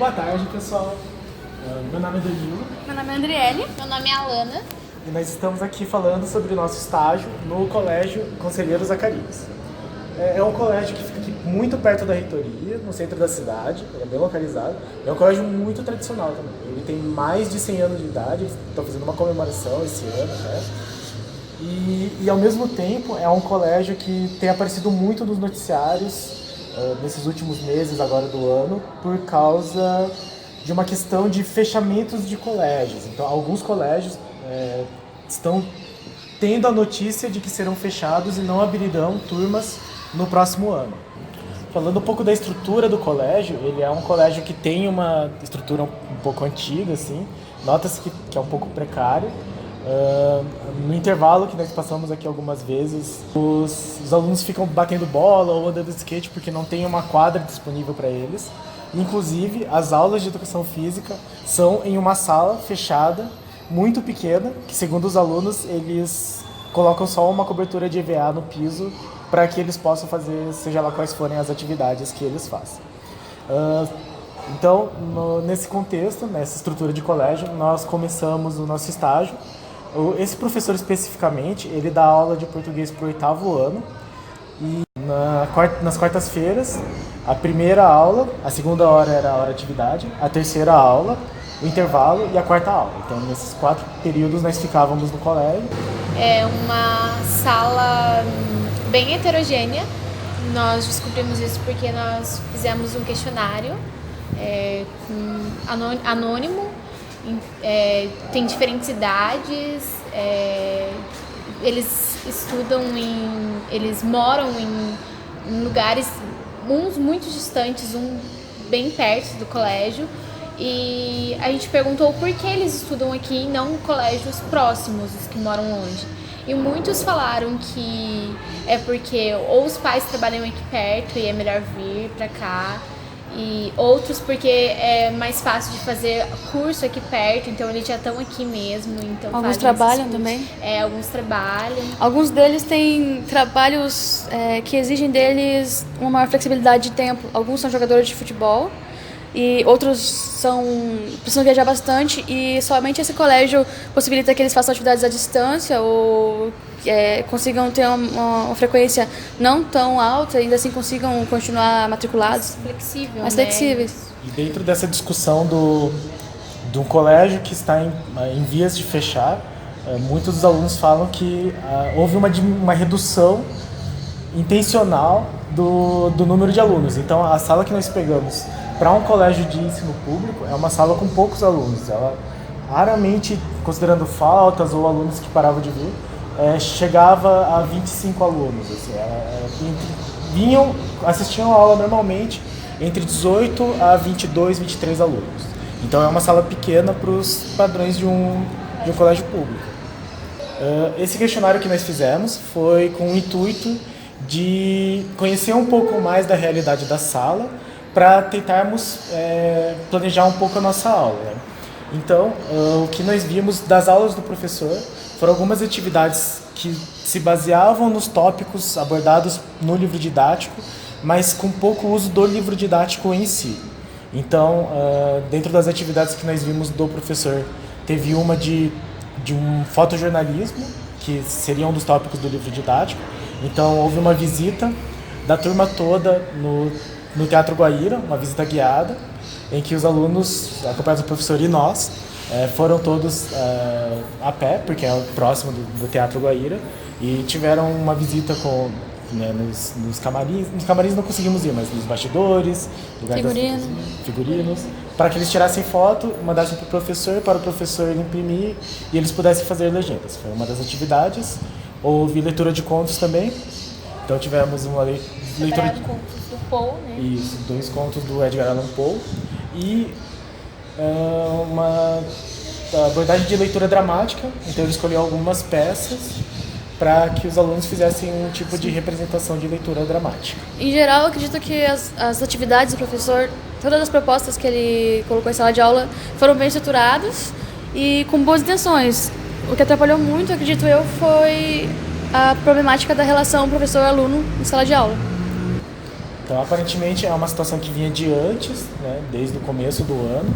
Boa tarde, pessoal. Meu nome é Danilo. Meu nome é Andriele. Meu nome é Alana. E nós estamos aqui falando sobre o nosso estágio no Colégio Conselheiro Zacarias. É um colégio que fica aqui muito perto da reitoria, no centro da cidade, ele é bem localizado. É um colégio muito tradicional também. Ele tem mais de 100 anos de idade, eles estão fazendo uma comemoração esse ano, né? E ao mesmo tempo é um colégio que tem aparecido muito nos noticiários nesses últimos meses agora do ano, por causa de uma questão de fechamentos de colégios. Então, alguns colégios estão tendo a notícia de que serão fechados e não abrirão turmas no próximo ano. Falando um pouco da estrutura do colégio, ele é um colégio que tem uma estrutura um pouco antiga, assim, nota-se que é um pouco precário. No intervalo que nós passamos aqui algumas vezes, os alunos ficam batendo bola ou andando de skate porque não tem uma quadra disponível para eles. Inclusive, as aulas de educação física são em uma sala fechada, muito pequena, que segundo os alunos, eles colocam só uma cobertura de EVA no piso para que eles possam fazer, seja lá quais forem as atividades que eles façam. Então, nesse contexto, nessa estrutura de colégio, nós começamos o nosso estágio. Esse professor especificamente, ele dá aula de português para o 8º ano. E nas quartas-feiras, a primeira aula, a segunda hora era a hora de atividade, a terceira aula, o intervalo e a quarta aula. Então, nesses 4 períodos, nós ficávamos no colégio. É uma sala bem heterogênea. Nós descobrimos isso porque nós fizemos um questionário anônimo. Tem diferentes idades, eles eles moram em lugares, uns muito distantes, um bem perto do colégio, e a gente perguntou por que eles estudam aqui e não em colégios próximos, os que moram longe. E muitos falaram que é porque ou os pais trabalham aqui perto e é melhor vir pra cá, e outros porque é mais fácil de fazer curso aqui perto, então eles já estão aqui mesmo. Então alguns trabalham também? Alguns trabalham. Alguns deles têm trabalhos que exigem deles uma maior flexibilidade de tempo. Alguns são jogadores de futebol e outros precisam viajar bastante, e somente esse colégio possibilita que eles façam atividades à distância ou consigam ter uma frequência não tão alta e ainda assim consigam continuar matriculados. Mais flexíveis. E dentro dessa discussão de um colégio que está em vias de fechar, muitos dos alunos falam que houve uma redução intencional do número de alunos. Então, a sala que nós pegamos para um colégio de ensino público é uma sala com poucos alunos. Ela raramente, considerando faltas ou alunos que paravam de vir, chegava a 25 alunos. Assim, assistiam a aula normalmente entre 18 a 22, 23 alunos. Então é uma sala pequena para os padrões de um colégio público. Esse questionário que nós fizemos foi com o intuito de conhecer um pouco mais da realidade da sala para tentarmos planejar um pouco a nossa aula, né? Então, o que nós vimos das aulas do professor foram algumas atividades que se baseavam nos tópicos abordados no livro didático, mas com pouco uso do livro didático em si. Então, dentro das atividades que nós vimos do professor, teve uma de um fotojornalismo, que seria um dos tópicos do livro didático. Então, houve uma visita da turma toda no Teatro Guaíra, uma visita guiada, em que os alunos, acompanhados do professor e nós, foram todos a pé, porque é próximo do Teatro Guaíra, e tiveram uma visita nos camarins. Nos camarins não conseguimos ir, mas nos bastidores, figurinos, para que eles tirassem foto, mandassem para o professor imprimir e eles pudessem fazer legendas. Foi uma das atividades. Houve leitura de contos também. Então tivemos uma leitura de contos do Poe, né? Isso, 2 contos do Edgar Allan Poe e uma abordagem de leitura dramática. Então ele escolheu algumas peças para que os alunos fizessem um tipo de representação de leitura dramática. Em geral, eu acredito que as atividades do professor, todas as propostas que ele colocou em sala de aula foram bem estruturadas e com boas intenções. O que atrapalhou muito, acredito eu, foi a problemática da relação professor-aluno em sala de aula. Então, aparentemente, é uma situação que vinha de antes, né, desde o começo do ano.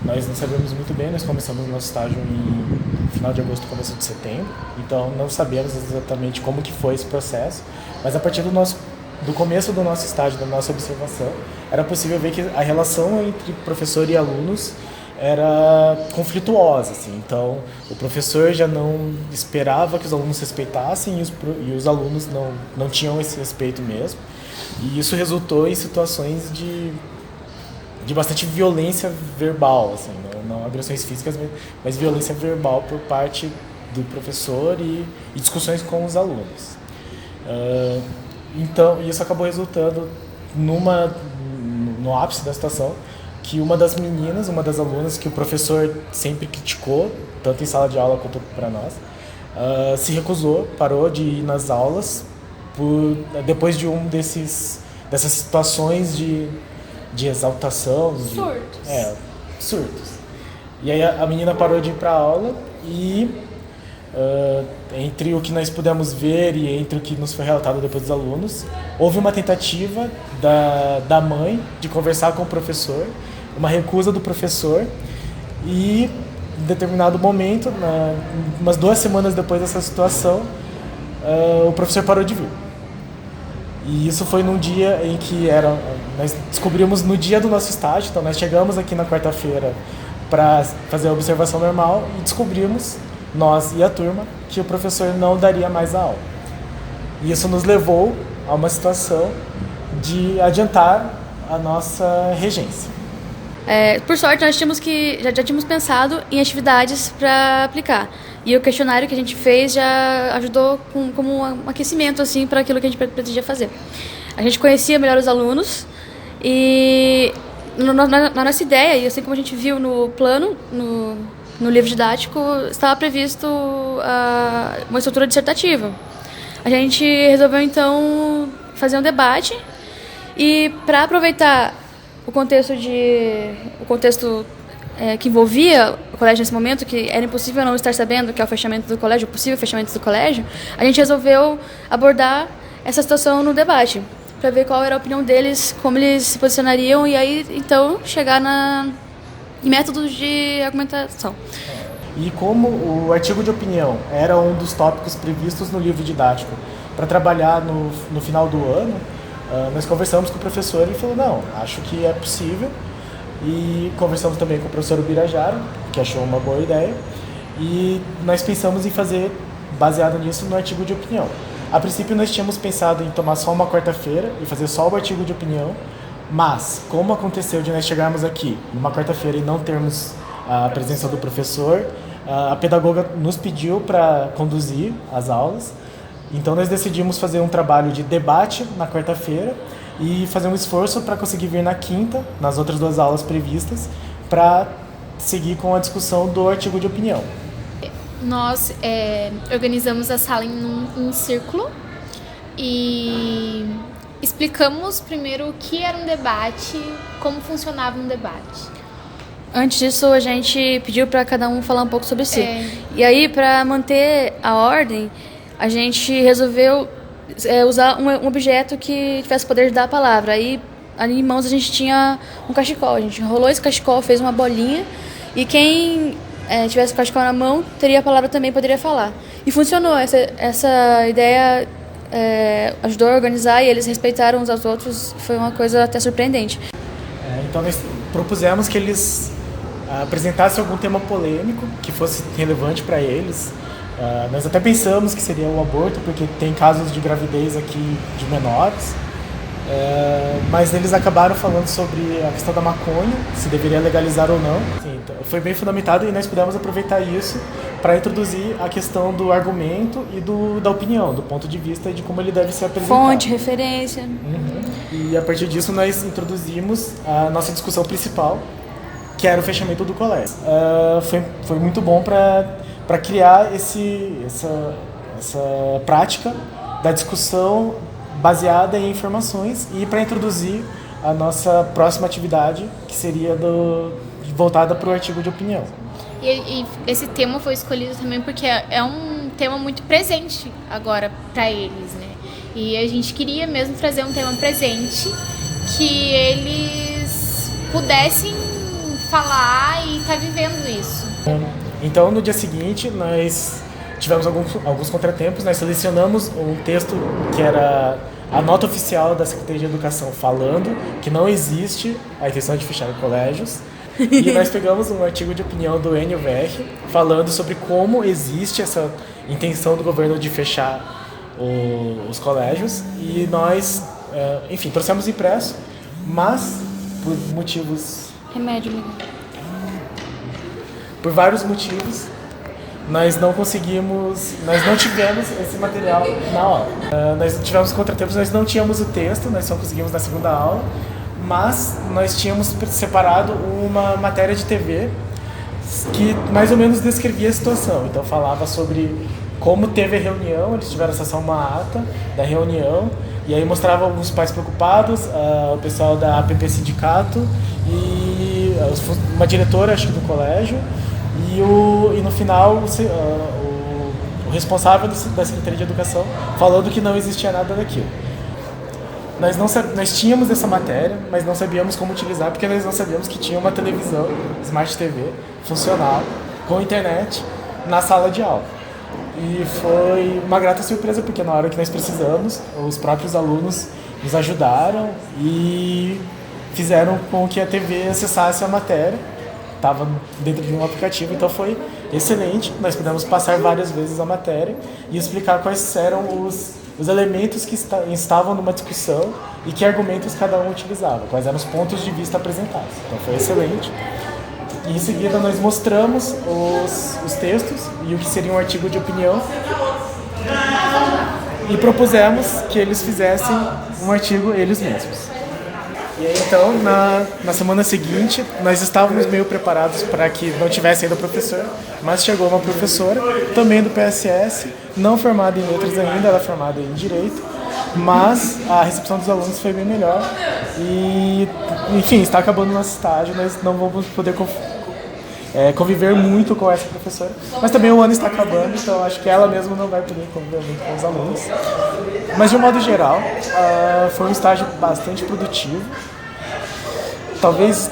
Nós não sabemos muito bem, nós começamos nosso estágio em final de agosto, começo de setembro. Então, não sabemos exatamente como que foi esse processo. Mas, a partir do começo do nosso estágio, da nossa observação, era possível ver que a relação entre professor e alunos era conflituosa, assim. Então, o professor já não esperava que os alunos respeitassem e os alunos não tinham esse respeito mesmo. E isso resultou em situações de bastante violência verbal, assim, não agressões físicas, mas violência verbal por parte do professor e discussões com os alunos. Então, isso acabou resultando no ápice da situação, que uma das alunas, que o professor sempre criticou, tanto em sala de aula quanto para nós, se recusou, parou de ir nas aulas depois de dessas situações de exaltação. Surtos. Surtos. E aí a menina parou de ir para a aula e, entre o que nós pudemos ver e entre o que nos foi relatado depois dos alunos, houve uma tentativa da mãe de conversar com o professor, uma recusa do professor, e em determinado momento, umas 2 semanas depois dessa situação, o professor parou de vir. E isso foi num dia em que nós descobrimos no dia do nosso estágio. Então nós chegamos aqui na quarta-feira para fazer a observação normal e descobrimos, nós e a turma, que o professor não daria mais a aula. E isso nos levou a uma situação de adiantar a nossa regência. Por sorte, nós já tínhamos pensado em atividades para aplicar. E o questionário que a gente fez já ajudou como um aquecimento assim, para aquilo que a gente pretendia fazer. A gente conhecia melhor os alunos e, na nossa ideia, e assim como a gente viu no plano, no livro didático, estava previsto uma estrutura dissertativa. A gente resolveu, então, fazer um debate e, para aproveitar o contexto que envolvia o colégio nesse momento, que era impossível não estar sabendo que é o fechamento do colégio, o possível fechamento do colégio, a gente resolveu abordar essa situação no debate, para ver qual era a opinião deles, como eles se posicionariam, e aí, então, chegar em métodos de argumentação. E como o artigo de opinião era um dos tópicos previstos no livro didático para trabalhar no final do ano, nós conversamos com o professor e ele falou, não, acho que é possível. E conversamos também com o professor Ubirajara, que achou uma boa ideia. E nós pensamos em fazer, baseado nisso, no artigo de opinião. A princípio nós tínhamos pensado em tomar só uma quarta-feira e fazer só o artigo de opinião. Mas, como aconteceu de nós chegarmos aqui numa quarta-feira e não termos a presença do professor, a pedagoga nos pediu para conduzir as aulas. Então nós decidimos fazer um trabalho de debate na quarta-feira e fazer um esforço para conseguir vir na quinta, nas outras 2 aulas previstas, para seguir com a discussão do artigo de opinião. Nós organizamos a sala em círculo e explicamos primeiro o que era um debate, como funcionava um debate. Antes disso, a gente pediu para cada um falar um pouco sobre si. E aí, para manter a ordem, a gente resolveu usar um objeto que tivesse o poder de dar a palavra. Aí, ali em mãos, a gente tinha um cachecol. A gente enrolou esse cachecol, fez uma bolinha, e quem tivesse o cachecol na mão teria a palavra também, poderia falar. E funcionou. Essa ideia ajudou a organizar e eles respeitaram uns aos outros. Foi uma coisa até surpreendente. Então, nós propusemos que eles apresentassem algum tema polêmico que fosse relevante para eles. Nós até pensamos que seria o aborto, porque tem casos de gravidez aqui de menores, mas eles acabaram falando sobre a questão da maconha, se deveria legalizar ou não. Sim, então, foi bem fundamentado e nós pudemos aproveitar isso para introduzir a questão do argumento e da opinião, do ponto de vista de como ele deve ser apresentado. Fonte, referência. Uhum. E a partir disso nós introduzimos a nossa discussão principal, que era o fechamento do colégio. Foi muito bom para criar essa prática da discussão baseada em informações e para introduzir a nossa próxima atividade, que seria voltada para o artigo de opinião. E esse tema foi escolhido também porque é um tema muito presente agora para eles, né? E a gente queria mesmo trazer um tema presente que eles pudessem falar e estar vivendo isso. Então, no dia seguinte, nós tivemos alguns contratempos. Nós selecionamos um texto que era a nota oficial da Secretaria de Educação falando que não existe a intenção de fechar colégios. E nós pegamos um artigo de opinião do NUVR falando sobre como existe essa intenção do governo de fechar os colégios. E nós, enfim, trouxemos impresso, mas por motivos... Remédio, amigo. Por vários motivos, nós não tivemos esse material na aula. Nós tivemos contratempos, nós não tínhamos o texto, nós só conseguimos na segunda aula, mas nós tínhamos separado uma matéria de TV que mais ou menos descrevia a situação. Então falava sobre como teve a reunião, eles tiveram acesso a uma ata da reunião, e aí mostrava alguns pais preocupados, o pessoal da APP Sindicato e uma diretora, acho que do colégio, e no final o responsável da Secretaria de Educação falando que não existia nada daquilo. Nós tínhamos essa matéria, mas não sabíamos como utilizar, porque nós não sabíamos que tinha uma televisão, Smart TV, funcional, com internet, na sala de aula. E foi uma grata surpresa, porque na hora que nós precisamos, os próprios alunos nos ajudaram e fizeram com que a TV acessasse a matéria. Estava dentro de um aplicativo, então foi excelente. Nós pudemos passar várias vezes a matéria e explicar quais eram os elementos que estavam numa discussão e que argumentos cada um utilizava, quais eram os pontos de vista apresentados. Então foi excelente. E em seguida nós mostramos os textos e o que seria um artigo de opinião e propusemos que eles fizessem um artigo eles mesmos. E aí, então, na semana seguinte, nós estávamos meio preparados para que não tivesse ainda professor, mas chegou uma professora, também do PSS, não formada em letras ainda, ela é formada em direito, mas a recepção dos alunos foi bem melhor e, enfim, está acabando o nosso estágio, nós não vamos poder conviver muito com essa professora, mas também o ano está acabando, então acho que ela mesma não vai poder conviver muito com os alunos. Mas de um modo geral, foi um estágio bastante produtivo, talvez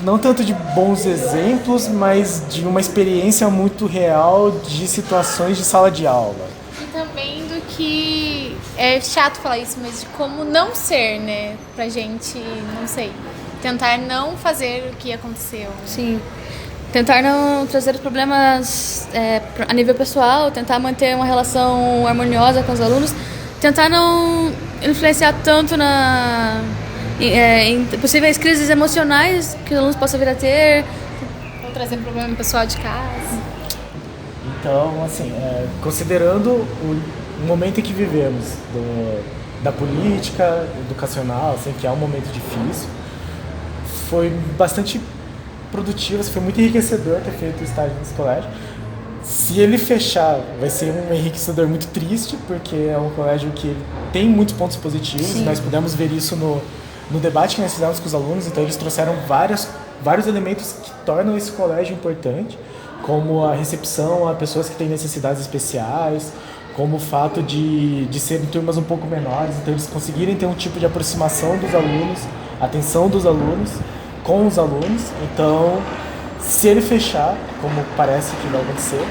não tanto de bons exemplos, mas de uma experiência muito real de situações de sala de aula. E também do que, é chato falar isso, mas de como não ser, né, pra gente, não sei, tentar não fazer o que aconteceu. Sim. Tentar não trazer os problemas a nível pessoal, tentar manter uma relação harmoniosa com os alunos, tentar não influenciar tanto em possíveis crises emocionais que os alunos possam vir a ter. Ou trazer problema pessoal de casa. Então, assim, considerando o momento em que vivemos, da política educacional, assim, que é um momento difícil, foi bastante produtivo, foi muito enriquecedor ter feito o estágio nesse colégio. Se ele fechar, vai ser um enriquecedor muito triste, porque é um colégio que tem muitos pontos positivos. Sim. Nós pudemos ver isso no debate que nós fizemos com os alunos, então eles trouxeram vários elementos que tornam esse colégio importante, como a recepção a pessoas que têm necessidades especiais, como o fato de serem turmas um pouco menores, então eles conseguirem ter um tipo de aproximação dos alunos, atenção dos alunos com os alunos. Então, se ele fechar, como parece que vai acontecer,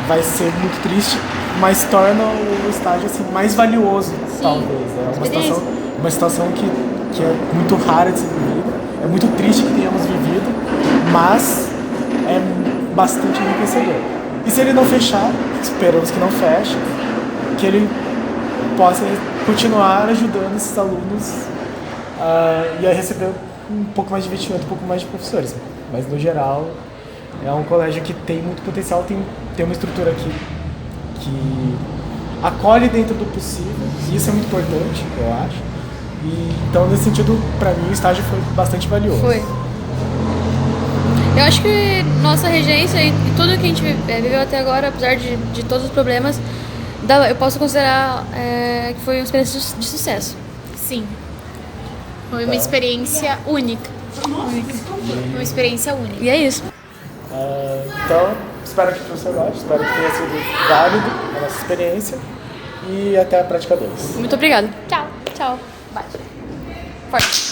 vai ser muito triste, mas torna o estágio assim, mais valioso. Sim. Talvez. É uma situação que é muito rara de ser vivida, é muito triste que tenhamos vivido, mas é bastante enriquecedor. E se ele não fechar, esperamos que não feche, que ele possa continuar ajudando esses alunos e a receber um pouco mais de investimento, um pouco mais de professores. Mas, no geral, é um colégio que tem muito potencial, tem uma estrutura aqui que acolhe dentro do possível, e isso é muito importante, eu acho. E, então, nesse sentido, para mim, o estágio foi bastante valioso. Foi. Eu acho que nossa regência e tudo que a gente viveu até agora, apesar de todos os problemas, eu posso considerar que foi uma experiência de sucesso. Sim. Foi uma experiência única. Uma experiência única. E é isso. Então, espero que o professor goste, espero que tenha sido válido a nossa experiência e até a prática 2. Muito obrigada. Tchau. Tchau. Bate. Forte.